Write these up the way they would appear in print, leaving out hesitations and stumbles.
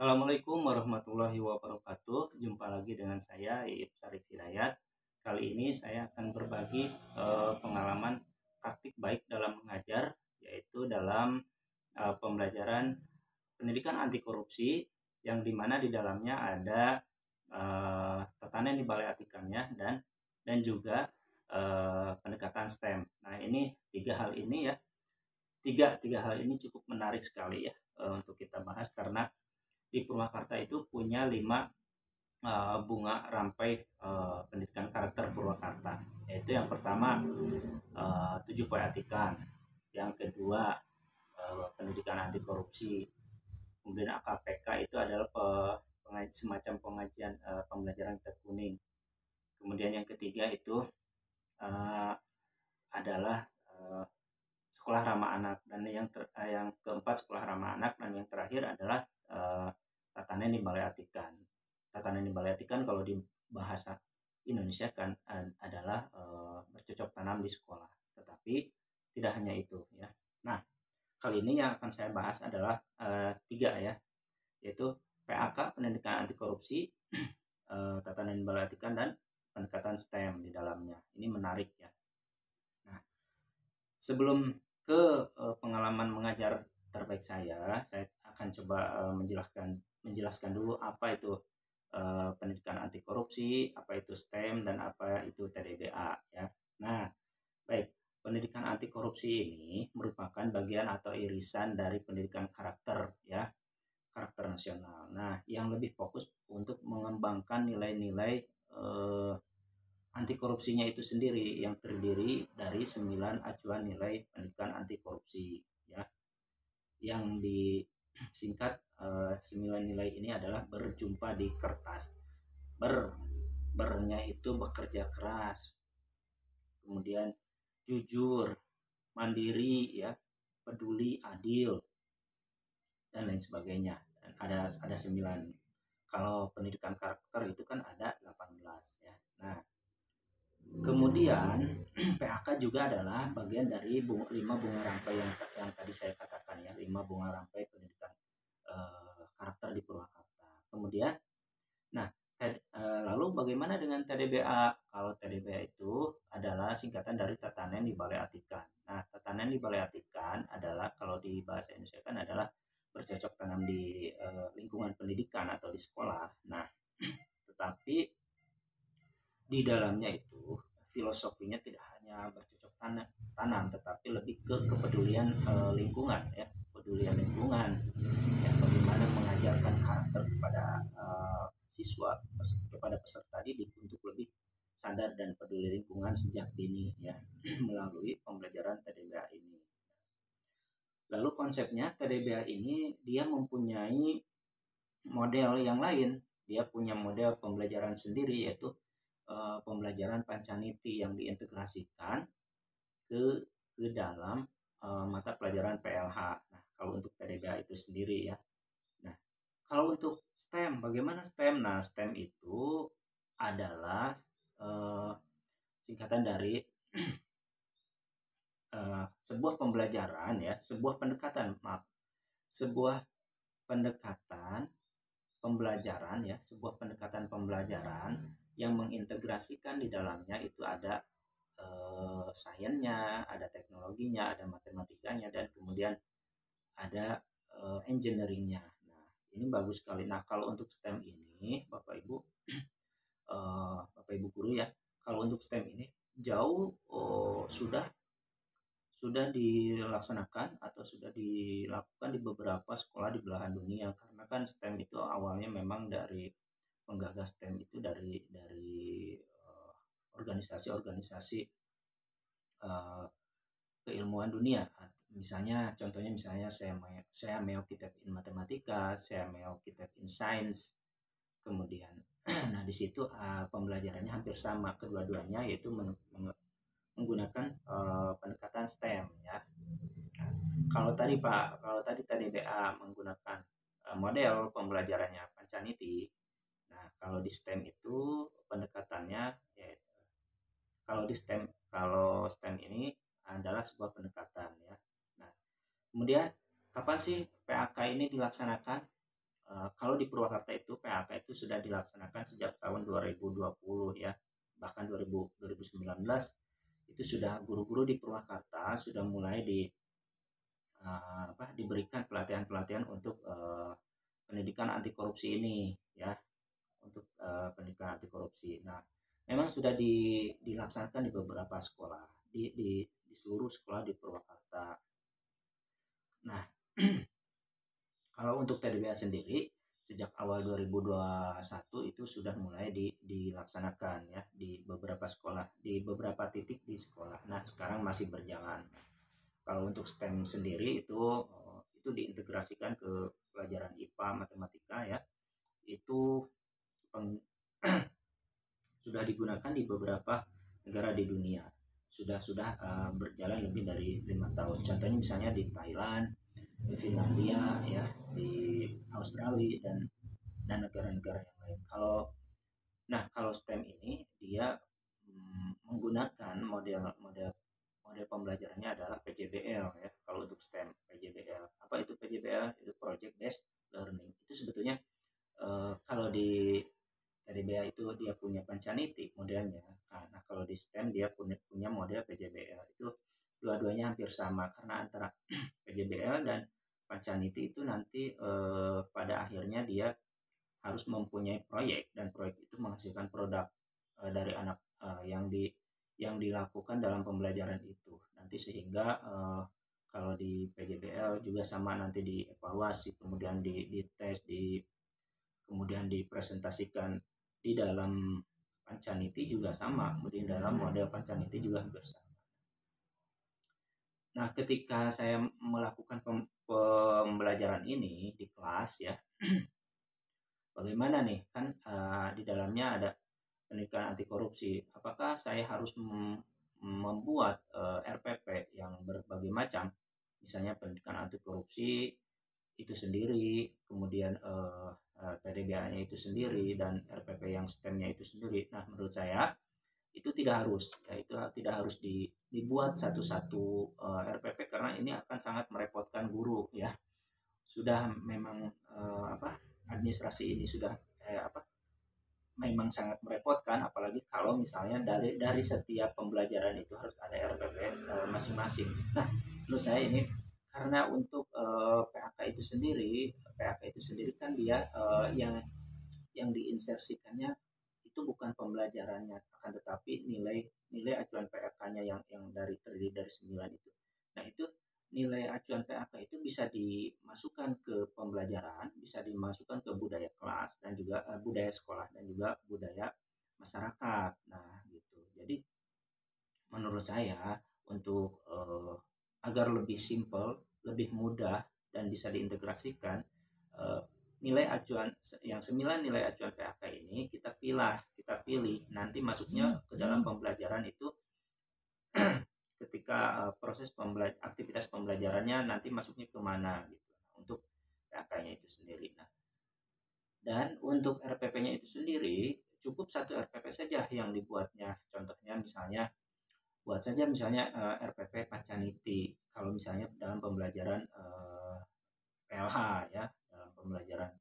Assalamualaikum warahmatullahi wabarakatuh. Jumpa lagi dengan saya Iip Syarif Hidayat. Kali ini saya akan berbagi pengalaman praktik baik dalam mengajar, yaitu dalam pembelajaran pendidikan anti korupsi, yang dimana di dalamnya ada tatanan di balai atikannya dan juga pendekatan STEM. Nah, ini tiga hal ini ya, tiga hal ini cukup menarik sekali ya untuk kita bahas, karena di Purwakarta itu punya 5 bunga rampai pendidikan karakter Purwakarta. Yaitu yang pertama 7 Atikan, yang kedua pendidikan anti korupsi, kemudian AKPK itu adalah semacam pengajian pembelajaran terkuning. Kemudian yang ketiga itu adalah sekolah ramah anak, dan yang keempat sekolah ramah anak, dan yang terakhir adalah tatanan di balai atikan. Tatanan di balai atikan kalau di bahasa Indonesia kan adalah bercocok tanam di sekolah. Tetapi tidak hanya itu ya. Nah, kali ini yang akan saya bahas adalah tiga ya, yaitu PAK pendidikan anti korupsi, tatanan di balai atikan, dan pendekatan STEM di dalamnya. Ini menarik ya. Nah, sebelum ke pengalaman mengajar terbaik saya akan coba menjelaskan dulu apa itu pendidikan anti korupsi, apa itu STEM, dan apa itu TDBA ya. Nah, baik, pendidikan anti korupsi ini merupakan bagian atau irisan dari pendidikan karakter ya, karakter nasional. Nah, yang lebih fokus untuk mengembangkan nilai-nilai anti korupsinya itu sendiri, yang terdiri dari 9 acuan nilai pendidikan anti korupsi ya, yang disingkat 9 nilai ini adalah berjumpa di kertas. Bernya itu bekerja keras, kemudian jujur, mandiri ya, peduli, adil, dan lain sebagainya. Dan ada 9. Kalau pendidikan karakter itu kan ada 18 ya. Nah, kemudian PAK juga adalah bagian dari 5 bunga rampai yang tadi saya katakan ya, 5 bunga rampai pendidikan karakter di Purwakarta. Kemudian, nah, lalu bagaimana dengan TDBA? Kalau TDBA itu adalah singkatan dari tatanan di balai atikan. Nah, tatanan di balai atikan adalah, kalau di bahasa Indonesia kan adalah bercocok tanam di lingkungan pendidikan atau di sekolah. Nah, tetapi di dalamnya itu filosofinya tidak hanya bercocok tanam, tetapi lebih ke kepedulian lingkungan ya, kepedulian lingkungan ya, bagaimana mengajarkan karakter kepada siswa, kepada peserta didik untuk lebih sadar dan peduli lingkungan sejak dini ya, melalui pembelajaran TDBA ini. Lalu konsepnya TDBA ini dia mempunyai model yang lain, dia punya model pembelajaran sendiri, yaitu pembelajaran Pancaniti yang diintegrasikan ke dalam mata pelajaran PLH. Nah, kalau untuk TDBA itu sendiri ya. Nah, kalau untuk STEM, bagaimana STEM? Nah, STEM itu adalah singkatan dari sebuah pembelajaran ya, sebuah pendekatan pembelajaran ya, sebuah pendekatan pembelajaran yang mengintegrasikan di dalamnya itu ada sainsnya, ada teknologinya, ada matematikanya, dan kemudian ada engineeringnya. Nah, ini bagus sekali. Nah, kalau untuk STEM ini, Bapak Ibu guru ya, kalau untuk STEM ini jauh sudah dilaksanakan atau sudah dilakukan di beberapa sekolah di belahan dunia, karena kan STEM itu awalnya memang dari penggagas STEM itu dari organisasi-organisasi keilmuan dunia. Contohnya saya mau kitab in matematika, saya mau kitab in science. Kemudian nah di situ pembelajarannya hampir sama kedua-duanya, yaitu menggunakan pendekatan STEM ya. Nah, kalau tadi TDBA menggunakan model pembelajarannya Pancaniti. Nah, kalau di STEM itu pendekatannya ya, kalau STEM ini adalah sebuah pendekatan ya. Nah, kemudian kapan sih PAK ini dilaksanakan? kalau di Purwakarta itu PHK itu sudah dilaksanakan sejak tahun 2020 ya, bahkan 2019 itu sudah guru-guru di Purwakarta sudah mulai diberikan pelatihan-pelatihan untuk pendidikan anti korupsi ini ya, untuk pendidikan anti korupsi. Nah, memang sudah dilaksanakan di beberapa sekolah di seluruh sekolah di Purwakarta. Nah, kalau untuk TDBA sendiri sejak awal 2021 itu sudah mulai dilaksanakan ya di beberapa sekolah, di beberapa titik di sekolah. Nah, sekarang masih berjalan. Kalau untuk STEM sendiri itu diintegrasikan ke pelajaran IPA, matematika ya. Itu sudah digunakan di beberapa negara di dunia. Sudah berjalan lebih dari 5 tahun. Contohnya misalnya di Thailand, di Finlandia ya, di Australia dan negara-negara yang lain. Kalau STEM ini dia menggunakan model pembelajarannya adalah PJBL ya. Kalau untuk STEM PJBL, apa itu PJBL? Itu Project Based Learning. Itu sebetulnya kalau di TDBA itu dia punya Pancaniti modelnya. Nah, kalau di STEM dia punya model PJBL. Itu dua-duanya hampir sama karena antara PJBL dan Pancaniti itu nanti pada akhirnya dia harus mempunyai proyek dan proyek itu menghasilkan produk dari anak yang dilakukan dalam pembelajaran itu nanti, sehingga kalau di PJBL juga sama, nanti dievaluasi, kemudian dites, kemudian dipresentasikan di dalam Pancaniti juga sama, kemudian dalam model Pancaniti juga hampir sama. Nah, ketika saya melakukan pembelajaran ini di kelas ya, bagaimana nih kan di dalamnya ada pendidikan anti korupsi. Apakah saya harus membuat RPP yang berbagai macam, misalnya pendidikan anti korupsi itu sendiri, kemudian TDBA-nya itu sendiri, dan RPP yang STEM-nya itu sendiri. Nah, menurut saya itu tidak harus, ya, itu tidak harus dibuat satu-satu RPP karena ini akan sangat merepotkan guru ya. Sudah memang administrasi ini sudah memang sangat merepotkan, apalagi kalau misalnya dari setiap pembelajaran itu harus ada RPP masing-masing. Nah, menurut saya ini karena untuk PAK itu sendiri kan dia yang diinsersikannya itu bukan pembelajarannya, akan tetapi nilai acuan PAK-nya yang terdiri dari 9 itu. Nah, itu nilai acuan PAK itu bisa dimasukkan ke pembelajaran, bisa dimasukkan ke budaya kelas dan juga budaya sekolah dan juga budaya masyarakat. Nah, gitu. Jadi menurut saya untuk agar lebih simple, lebih mudah dan bisa diintegrasikan, nilai acuan yang 9 nilai acuan PAK ini kita pilih nanti masuknya ke dalam pembelajaran itu ketika proses aktivitas pembelajarannya nanti masuknya kemana gitu untuk PAK-nya itu sendiri. Nah, dan untuk RPP-nya itu sendiri cukup satu RPP saja yang dibuatnya. Contohnya misalnya buat saja misalnya RPP Pancaniti kalau misalnya dalam pembelajaran PLH ya, dalam pembelajaran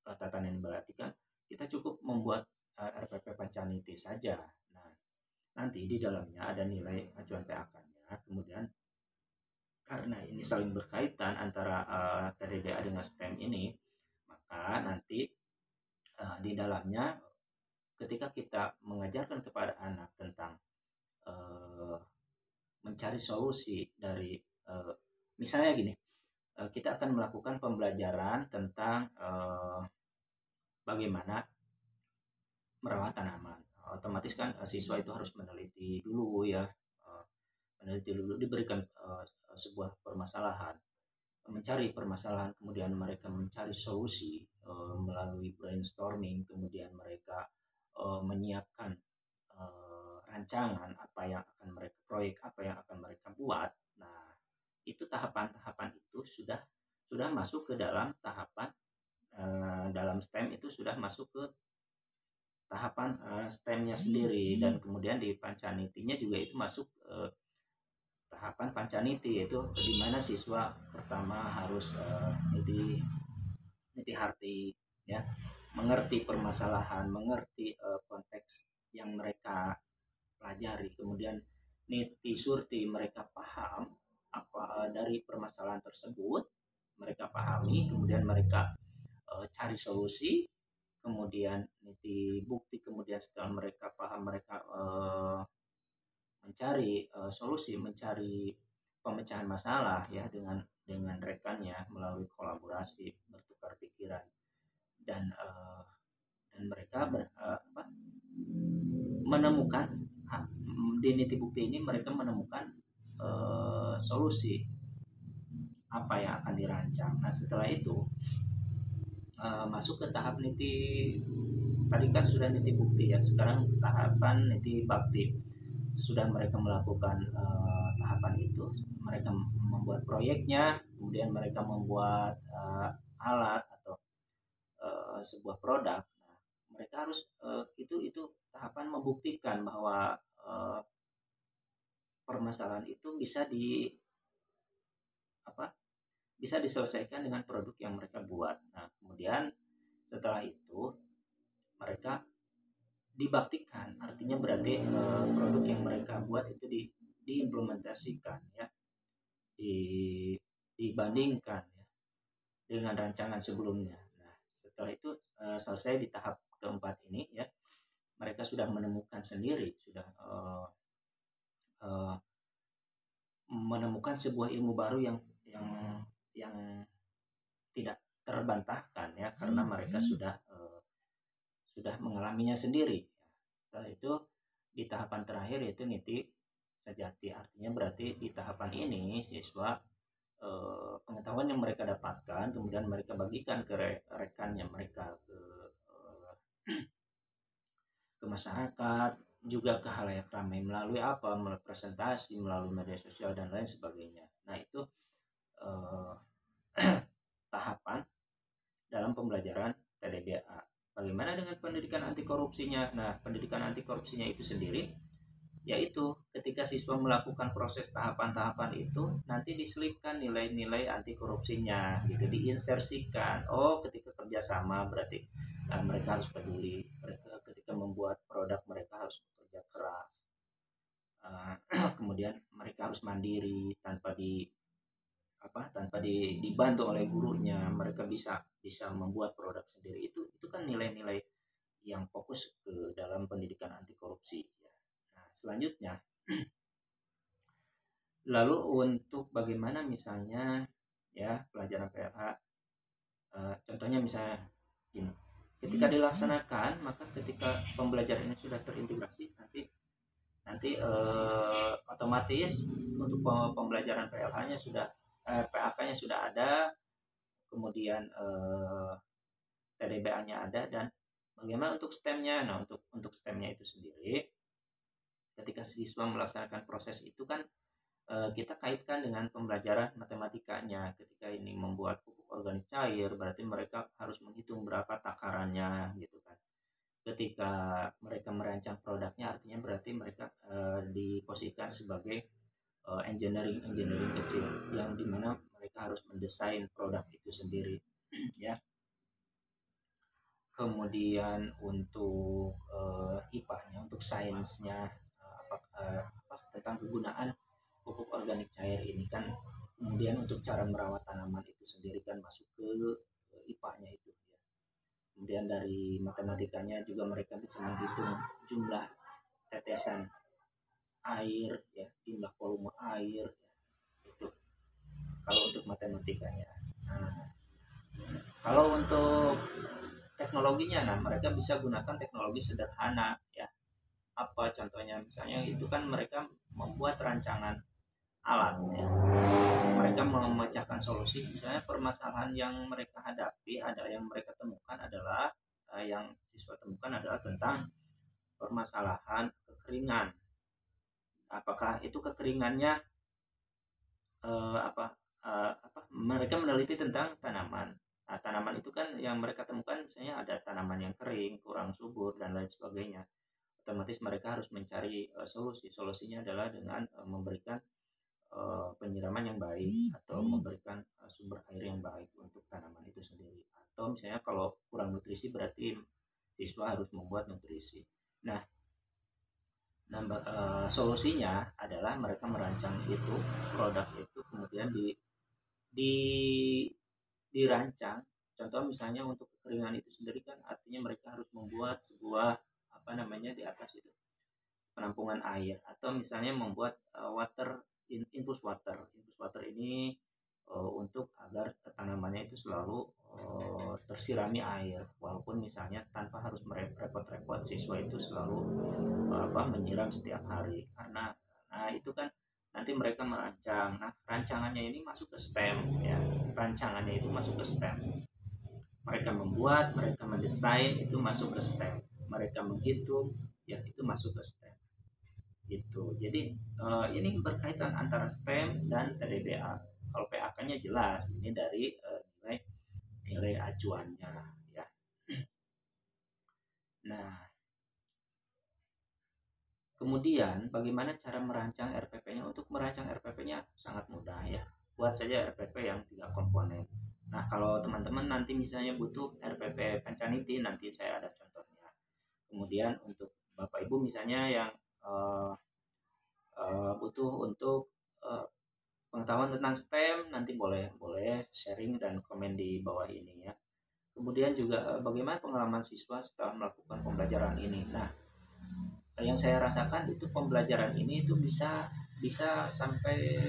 tatanan berarti kan kita cukup membuat RPP Pancaniti saja. Nah, nanti di dalamnya ada nilai acuan PAK-nya. Kemudian karena ini saling berkaitan antara TDBA dengan STEM ini, maka nanti di dalamnya ketika kita mengajarkan kepada anak tentang mencari solusi dari misalnya gini, kita akan melakukan pembelajaran tentang bagaimana merawat tanaman. Otomatis kan siswa itu harus meneliti dulu ya, meneliti dulu, diberikan sebuah permasalahan, mencari permasalahan, kemudian mereka mencari solusi melalui brainstorming, kemudian mereka menyiapkan rancangan apa yang akan mereka proyek, apa yang akan mereka buat. Nah, itu tahapan-tahapan itu sudah masuk ke dalam tahapan dalam STEM, itu sudah masuk ke tahapan STEM-nya sendiri, dan kemudian di Pancanitinya juga itu masuk tahapan Pancaniti, yaitu di mana siswa pertama harus niti hati-hati, ya, mengerti permasalahan, mengerti konteks yang mereka pelajari, kemudian niti surti mereka paham apa dari permasalahan tersebut, mereka pahami, kemudian mereka cari solusi, kemudian niti bukti, kemudian setelah mereka paham, mereka mencari solusi, mencari pemecahan masalah ya dengan rekannya melalui kolaborasi, bertukar pikiran, dan mereka menemukan di niti bukti ini mereka menemukan solusi apa yang akan dirancang. Nah setelah itu masuk ke tahap niti, tadi kan sudah niti bukti ya, sekarang tahapan niti bakti. Sudah mereka melakukan tahapan itu, mereka membuat proyeknya, kemudian mereka membuat alat atau sebuah produk. Nah, mereka harus itu tahapan membuktikan bahwa permasalahan itu bisa diselesaikan dengan produk yang mereka buat. Nah, kemudian setelah itu mereka dibaktikan, artinya berarti produk yang mereka buat itu diimplementasikan ya, dibandingkan ya dengan rancangan sebelumnya. Nah, setelah itu selesai di tahap keempat ini ya, mereka sudah menemukan sendiri, sudah menemukan sebuah ilmu baru yang tidak terbantahkan ya, karena mereka sudah mengalaminya sendiri. Setelah itu di tahapan terakhir yaitu niti sejati, artinya berarti di tahapan ini siswa pengetahuan yang mereka dapatkan kemudian mereka bagikan ke rekannya mereka, ke masyarakat, juga ke halayak ramai melalui apa, melalui presentasi, melalui media sosial dan lain sebagainya. Nah itu tahapan dalam pembelajaran TDBA. Bagaimana dengan pendidikan anti korupsinya? Nah, pendidikan anti korupsinya itu sendiri yaitu ketika siswa melakukan proses tahapan-tahapan itu nanti diselipkan nilai-nilai anti korupsinya gitu, diinsersikan. Oh, ketika kerjasama berarti mereka harus peduli, mereka ketika membuat produk mereka harus bekerja keras, kemudian mereka harus mandiri tanpa dibantu oleh gurunya, mereka bisa membuat produk sendiri. Itu kan nilai-nilai yang fokus ke dalam pendidikan anti korupsi. Nah, selanjutnya, lalu untuk bagaimana misalnya ya pelajaran PLH, contohnya misalnya gini, ketika dilaksanakan maka ketika pembelajaran ini sudah terintegrasi, nanti otomatis untuk pembelajaran PLH-nya sudah PAK-nya sudah ada, kemudian TDBA-nya ada, dan bagaimana untuk STEM-nya? Nah, untuk STEM-nya itu sendiri, ketika siswa melaksanakan proses itu kan kita kaitkan dengan pembelajaran matematikanya. Ketika ini membuat pupuk organik cair, berarti mereka harus menghitung berapa takarannya gitu kan. Ketika mereka merancang produknya, artinya berarti mereka diposisikan sebagai engineering kecil, yang dimana mereka harus mendesain produk itu sendiri ya. Kemudian untuk IPA-nya, untuk sainsnya, tentang kegunaan pupuk organik cair ini kan, kemudian untuk cara merawat tanaman itu sendiri kan masuk ke IPA-nya itu ya. Kemudian dari matematikanya juga mereka bisa menghitung jumlah tetesan air ya, jumlah volume air ya. Itu kalau untuk matematikanya. Nah, kalau untuk teknologinya, nah mereka bisa gunakan teknologi sederhana ya. Apa contohnya? Misalnya itu kan mereka membuat rancangan alat ya. Mereka memecahkan solusi, misalnya permasalahan yang mereka hadapi, ada yang mereka temukan adalah yang siswa temukan adalah tentang permasalahan kekeringan. Apakah itu kekeringannya mereka meneliti tentang tanaman. Nah, tanaman itu kan yang mereka temukan misalnya ada tanaman yang kering, kurang subur dan lain sebagainya. Otomatis mereka harus mencari solusi. Solusinya adalah dengan memberikan penyiraman yang baik atau memberikan sumber air yang baik untuk tanaman itu sendiri, atau misalnya kalau kurang nutrisi berarti siswa harus membuat nutrisi. Nah, solusinya adalah mereka merancang itu produk itu kemudian di dirancang. Contoh misalnya untuk kekeringan itu sendiri kan artinya mereka harus membuat sebuah apa namanya di atas itu penampungan air, atau misalnya membuat infus water ini untuk agar tanamannya itu selalu tersirami air, walaupun misalnya tanpa harus repot-repot siswa itu selalu menyiram setiap hari, karena nah itu kan nanti mereka merancang. Nah, rancangannya ini masuk ke STEM ya. Rancangannya itu masuk ke STEM. Mereka membuat, mereka mendesain itu masuk ke STEM. Mereka menghitung ya itu masuk ke STEM. Gitu. Jadi ini berkaitan antara STEM dan TDBA. Kalau PAK-nya jelas ini dari nilai acuannya ya. Nah, kemudian bagaimana cara merancang RPP-nya? Untuk merancang RPP-nya sangat mudah ya. Buat saja RPP yang 3 komponen. Nah, kalau teman-teman nanti misalnya butuh RPP Pencaniti, nanti saya ada contohnya. Kemudian untuk Bapak Ibu misalnya yang butuh untuk pengetahuan tentang STEM, nanti boleh sharing dan komen di bawah ini ya. Kemudian juga bagaimana pengalaman siswa setelah melakukan pembelajaran ini. Nah, yang saya rasakan itu pembelajaran ini itu bisa sampai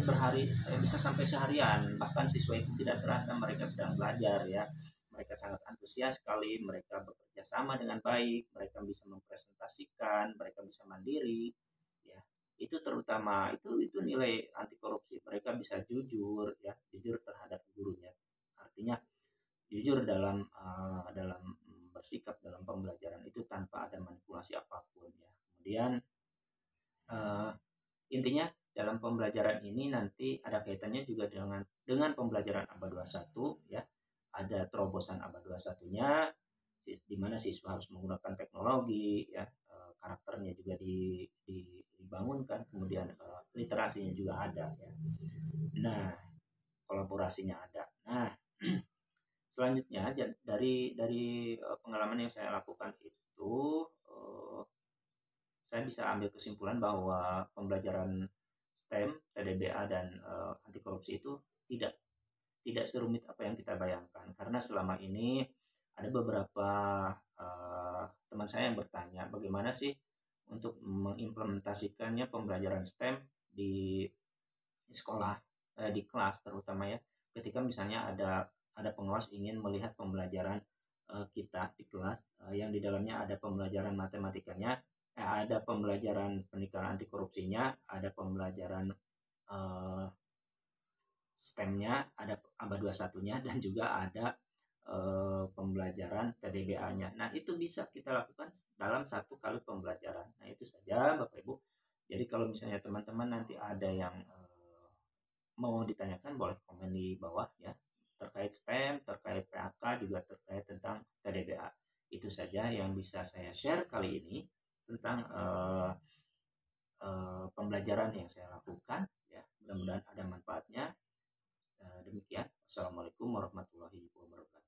bisa sampai seharian, bahkan siswa itu tidak terasa mereka sedang belajar ya. Mereka sangat antusias sekali, mereka bekerja sama dengan baik, mereka bisa mempresentasikan, mereka bisa mandiri ya. Itu terutama itu nilai anti korupsi. Mereka bisa jujur ya, jujur terhadap gurunya. Artinya jujur dalam bersikap dalam pembelajaran itu tanpa ada manipulasi apapun ya. Kemudian uh, intinya dalam pembelajaran ini nanti ada kaitannya juga dengan pembelajaran ABA 21 ya. Ada terobosan ABA 21-nya di mana siswa harus menggunakan teknologi ya, karakternya juga dibangunkan, kemudian literasinya juga ada ya. Nah, kolaborasinya ada. Nah, selanjutnya dari pengalaman yang saya lakukan itu saya bisa ambil kesimpulan bahwa pembelajaran STEM, TDBA dan anti korupsi itu tidak serumit apa yang kita bayangkan, karena selama ini ada beberapa teman saya yang bertanya bagaimana sih untuk mengimplementasikannya pembelajaran STEM di sekolah, di kelas terutama ya, ketika misalnya ada pengawas ingin melihat pembelajaran kita di kelas yang di dalamnya ada pembelajaran matematikanya, ada pembelajaran pendidikan anti korupsinya, ada pembelajaran STEM-nya, ada ABA 21-nya, dan juga ada pembelajaran TDBA-nya. Nah, itu bisa kita lakukan dalam satu kali pembelajaran. Nah, itu saja Bapak Ibu. Jadi kalau misalnya teman-teman nanti ada yang mau ditanyakan, boleh komen di bawah ya. Terkait STEM, terkait PAK, juga terkait tentang TDBA. Itu saja yang bisa saya share kali ini tentang pembelajaran yang saya lakukan ya. Mudah-mudahan ada manfaatnya. Demikian. Assalamualaikum warahmatullahi wabarakatuh.